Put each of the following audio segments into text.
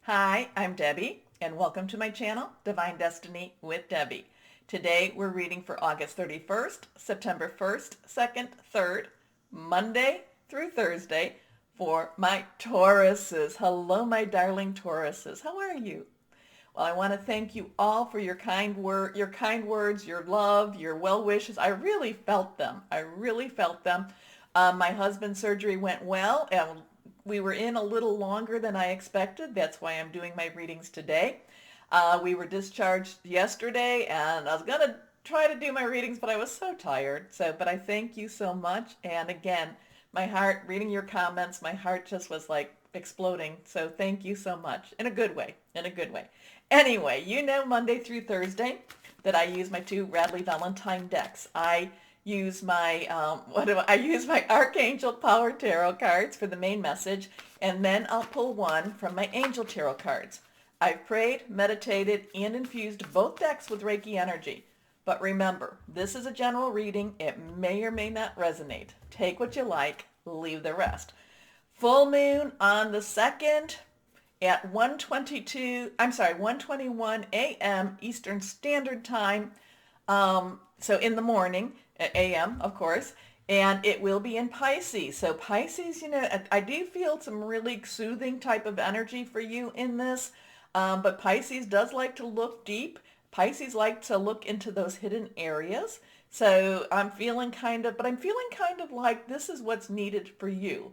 Hi, I'm Debbie, and welcome to my channel, Divine Destiny with Debbie. Today we're reading for August 31st, September 1st, 2nd, 3rd, Monday through Thursday for my Tauruses. Hello, my darling Tauruses. How are you? Well, I want to thank you all for your kind words, your love, your well wishes. I really felt them. I really felt them. My husband's surgery went well, and we were in a little longer than I expected. That's why I'm doing my readings today. We were discharged yesterday, and I was going to try to do my readings, but I was so tired. But I thank you so much. And again, my heart, reading your comments, my heart just was like exploding. So thank you so much. In a good way. In a good way. Anyway, you know Monday through Thursday that I use my two Radley Valentine decks. I use my I use my Archangel Power Tarot cards for the main message, and then I'll pull one from my Angel Tarot cards. I've prayed, meditated, and infused both decks with Reiki energy. But remember, this is a general reading. It may or may not resonate. Take what you like, leave the rest. Full moon on the 2nd at 1:21 a.m. Eastern Standard Time. So in the morning, a.m., of course, and it will be in Pisces. So Pisces, I do feel some really soothing type of energy for you in this, but Pisces does like to look deep. Pisces like to look into those hidden areas. So I'm feeling kind of like this is what's needed for you.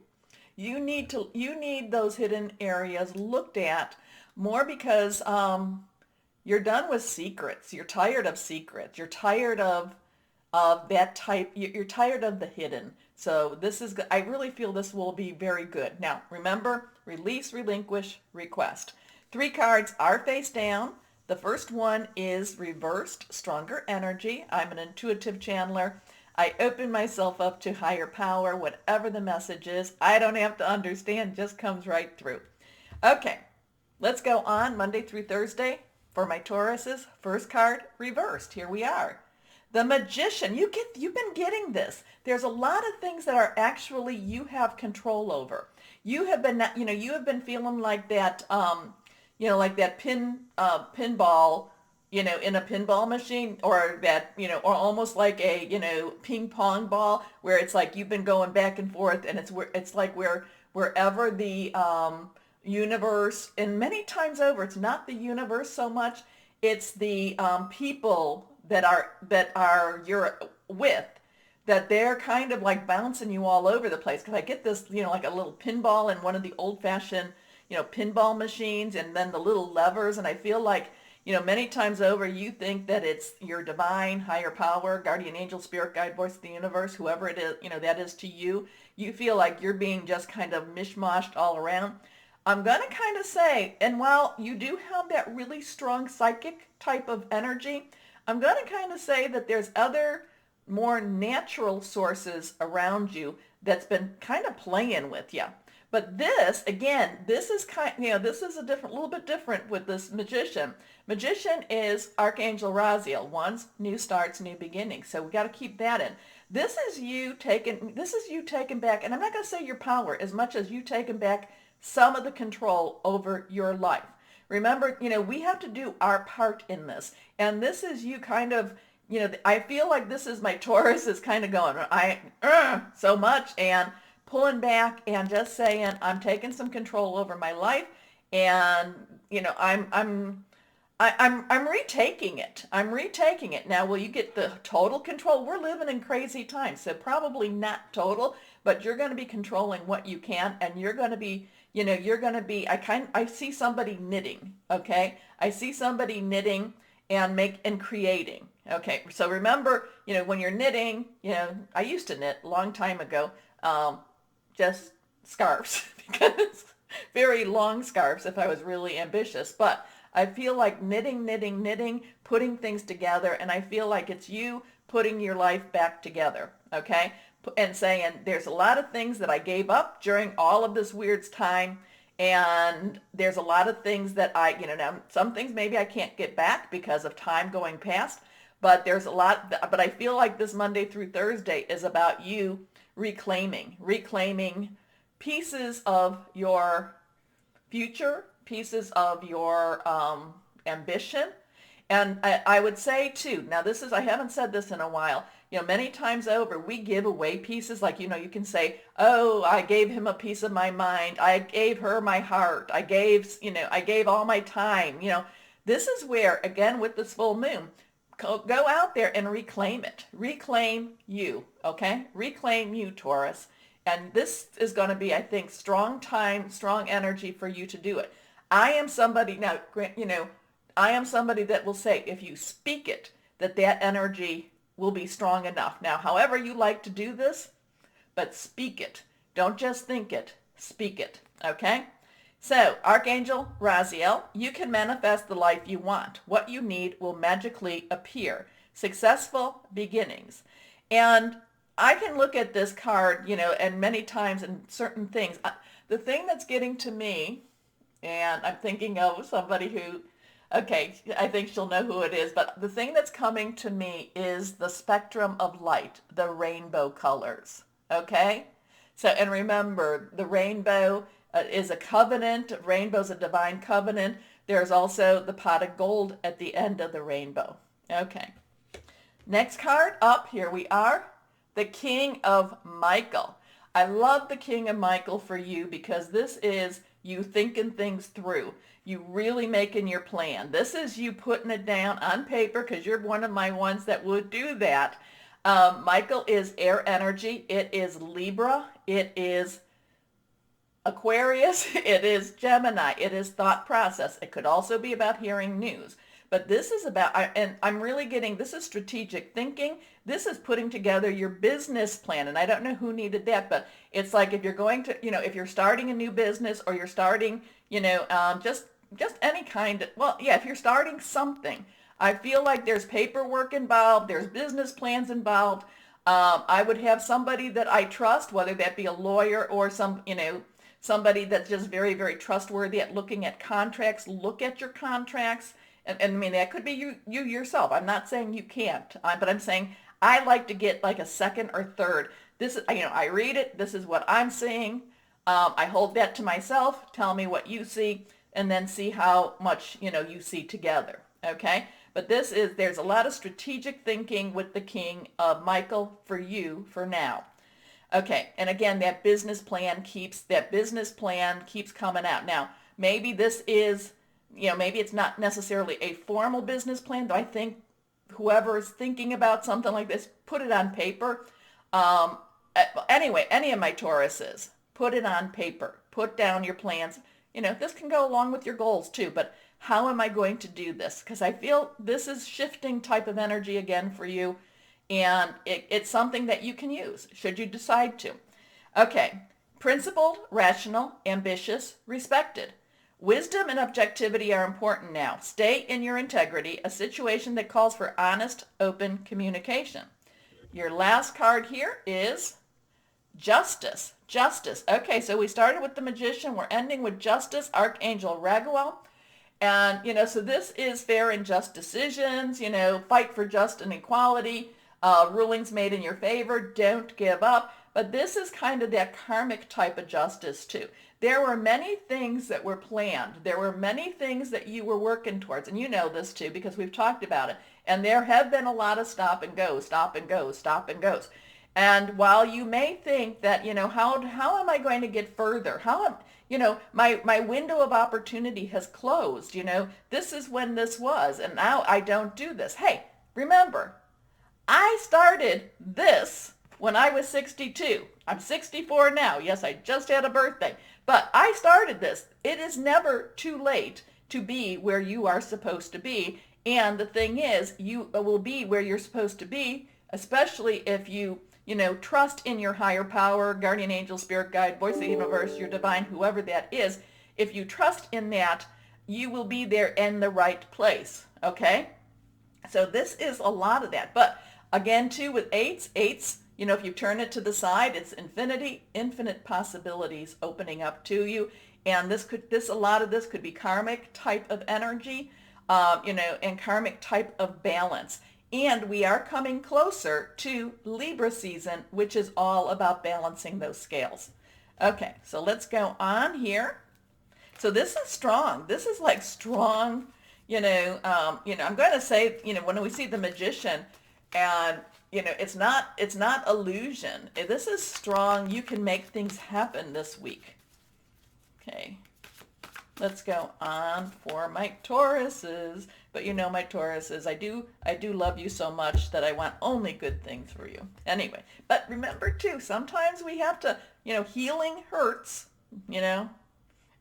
You need those hidden areas looked at more because you're done with secrets. You're tired of secrets. You're tired of that type. You're tired of the hidden. So I really feel this will be very good. Now, remember, release, relinquish, request. 3 cards are face down. The first one is reversed, stronger energy. I'm an intuitive channeler. I open myself up to higher power, whatever the message is. I don't have to understand, just comes right through. Okay, let's go on Monday through Thursday for my Tauruses. First card, reversed. Here we are. The Magician. You've been getting this. There's a lot of things that are actually you have control over. You have been feeling like that, like that pinball, in a pinball machine, or that, or almost like a, ping pong ball, where it's like you've been going back and forth, and it's like wherever the universe, and many times over, it's not the universe so much, it's the people that you're with, that they're kind of like bouncing you all over the place. Because I get this, like a little pinball in one of the old-fashioned, pinball machines, and then the little levers, and I feel like, many times over, you think that it's your divine, higher power, guardian angel, spirit guide, voice of the universe, whoever it is, that is to you. You feel like you're being just kind of mishmashed all around. I'm going to kind of say, and while you do have that really strong psychic type of energy, I'm going to kind of say that there's other more natural sources around you that's been kind of playing with you. But this, again, this is this is little bit different with this Magician. Magician is Archangel Raziel. One's new starts, new beginnings. So we got to keep that in. This is you taking back, and I'm not going to say your power as much as you taking back some of the control over your life. Remember, we have to do our part in this. And this is you kind of, I feel like this is my Taurus is kind of going, so much, and pulling back and just saying, I'm taking some control over my life, and I'm retaking it. I'm retaking it. Now, will you get the total control? We're living in crazy times, so probably not total, but you're going to be controlling what you can, and you're going to be, I see somebody knitting, okay? I see somebody knitting and creating. Okay, so remember, when you're knitting, I used to knit a long time ago, just scarves, because very long scarves if I was really ambitious. But I feel like knitting, putting things together, and I feel like it's you putting your life back together, okay? And saying, there's a lot of things that I gave up during all of this weird time, and there's a lot of things that now some things maybe I can't get back because of time going past, but there's a lot, but I feel like this Monday through Thursday is about you reclaiming pieces of your future, pieces of your ambition. And I would say too, now this is, I haven't said this in a while, many times over, we give away pieces like, you can say, oh, I gave him a piece of my mind. I gave her my heart. I gave all my time. This is where, again, with this full moon, go out there and reclaim it. Reclaim you, okay? Reclaim you, Taurus. And this is going to be, I think, strong time, strong energy for you to do it. I am somebody, now, I am somebody that will say, if you speak it, that energy will be strong enough. Now, however you like to do this, but speak it. Don't just think it, speak it, okay? So, Archangel Raziel, you can manifest the life you want. What you need will magically appear. Successful beginnings. And I can look at this card, and many times in certain things. The thing that's getting to me, and I'm thinking of somebody who, okay, I think she'll know who it is, but the thing that's coming to me is the spectrum of light, the rainbow colors, okay? So, and remember, the rainbow is a covenant. Rainbow's a divine covenant. There's also the pot of gold at the end of the rainbow. Okay. Next card up, here we are, the King of Michael. I love the King of Michael for you because this is you thinking things through. You really making your plan. This is you putting it down on paper because you're one of my ones that would do that. Michael is air energy. It is Libra. It is Aquarius. It is Gemini. It is thought process. It could also be about hearing news. But this is about, and I'm really getting, this is strategic thinking. This is putting together your business plan. And I don't know who needed that, but it's like if you're going to, if you're starting a new business or you're starting, just any kind of, well, yeah, if you're starting something, I feel like there's paperwork involved, there's business plans involved. I would have somebody that I trust, whether that be a lawyer or somebody that's just very, very trustworthy at looking at contracts. Look at your contracts. And I mean, that could be you yourself. I'm not saying you can't, but I'm saying I like to get like a second or third. This is, I read it. This is what I'm seeing. I hold that to myself. Tell me what you see, and then see how much, you see together. Okay. But there's a lot of strategic thinking with the King of Michael for you for now. Okay. And again, that business plan keeps coming out. Now, maybe this is, maybe it's not necessarily a formal business plan, though I think whoever is thinking about something like this, put it on paper. Anyway, any of my Tauruses, put it on paper. Put down your plans. This can go along with your goals too, but how am I going to do this? Because I feel this is shifting type of energy again for you, and it's something that you can use should you decide to. Okay, principled, rational, ambitious, respected. Wisdom and objectivity are important now. Stay in your integrity, a situation that calls for honest, open communication. Your last card here is Justice. Justice. Okay, so we started with the Magician. We're ending with Justice, Archangel Raziel. And, so this is fair and just decisions, fight for just and equality, rulings made in your favor, don't give up. But this is kind of that karmic type of justice too. There were many things that were planned. There were many things that you were working towards. And you know this too because we've talked about it. And there have been a lot of stop and goes, stop and goes, stop and goes. And while you may think that, how am I going to get further? My window of opportunity has closed. This is when this was, and now I don't do this. Hey, remember, I started this when I was 62. I'm 64 now. Yes, I just had a birthday. But I started this. It is never too late to be where you are supposed to be. And the thing is, you will be where you're supposed to be, especially if you trust in your higher power, guardian angel, spirit guide, voice of the universe, your divine, whoever that is. If you trust in that, you will be there in the right place. Okay? So this is a lot of that. But again, too, with eights, if you turn it to the side, it's infinite possibilities opening up to you. And a lot of this could be karmic type of energy, and karmic type of balance. And we are coming closer to Libra season, which is all about balancing those scales. Okay, so let's go on here. So this is strong. This is like strong, I'm going to say, when we see the magician and, it's not illusion. This is strong. You can make things happen this week. Okay. Let's go on for my Tauruses. But my Tauruses, I do love you so much that I want only good things for you. Anyway, but remember too, sometimes we have to, healing hurts,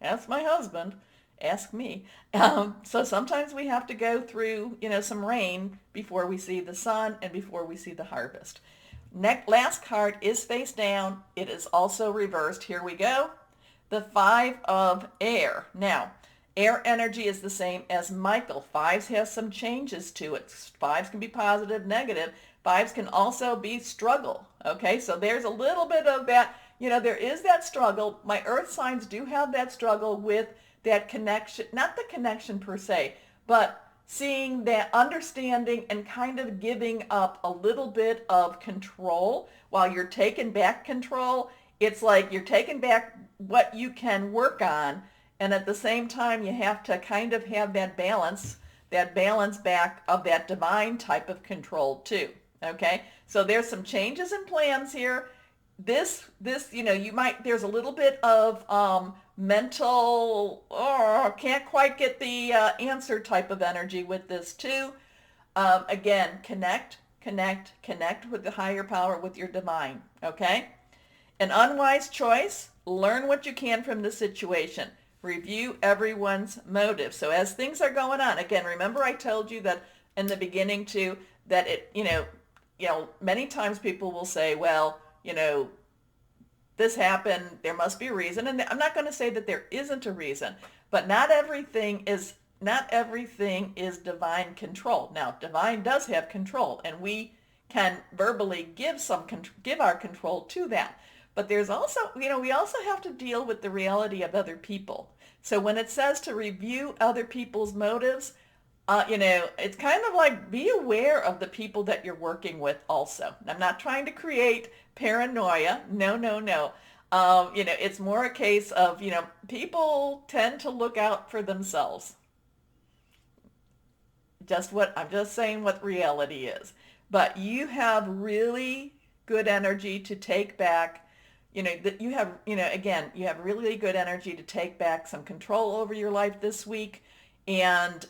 Ask my husband, ask me. So sometimes we have to go through, some rain before we see the sun and before we see the harvest. Last card is face down. It is also reversed. Here we go. The 5 of air. Now, air energy is the same as Michael. 5s have some changes to it. 5s can be positive, negative. 5s can also be struggle. Okay, so there's a little bit of that. There is that struggle. My earth signs do have that struggle with that connection, not the connection per se, but seeing that, understanding and kind of giving up a little bit of control while you're taking back control. It's like you're taking back what you can work on, and at the same time you have to kind of have that balance back of that divine type of control too. Okay, so there's some changes in plans here. This there's a little bit of mental, can't quite get the answer type of energy with this too. Again, connect with the higher power, with your divine. Okay, an unwise choice. Learn what you can from the situation. Review everyone's motive. So as things are going on, again, remember I told you that in the beginning too, that many times people will say, well, this happened, there must be a reason. And I'm not going to say that there isn't a reason, but not everything is divine control. Now, divine does have control, and we can verbally give our control to that. But there's also, we also have to deal with the reality of other people. So when it says to review other people's motives, it's kind of like be aware of the people that you're working with also. I'm not trying to create paranoia. No. It's more a case of, people tend to look out for themselves. I'm just saying what reality is. But you have really good energy to take back, that you have, again, you have really good energy to take back some control over your life this week and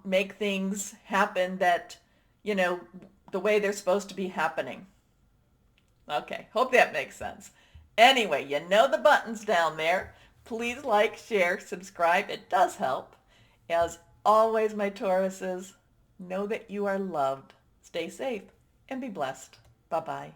make things happen that, the way they're supposed to be happening. Okay, hope that makes sense. Anyway, the buttons down there. Please like, share, subscribe. It does help. As always, my Tauruses, know that you are loved. Stay safe and be blessed. Bye-bye.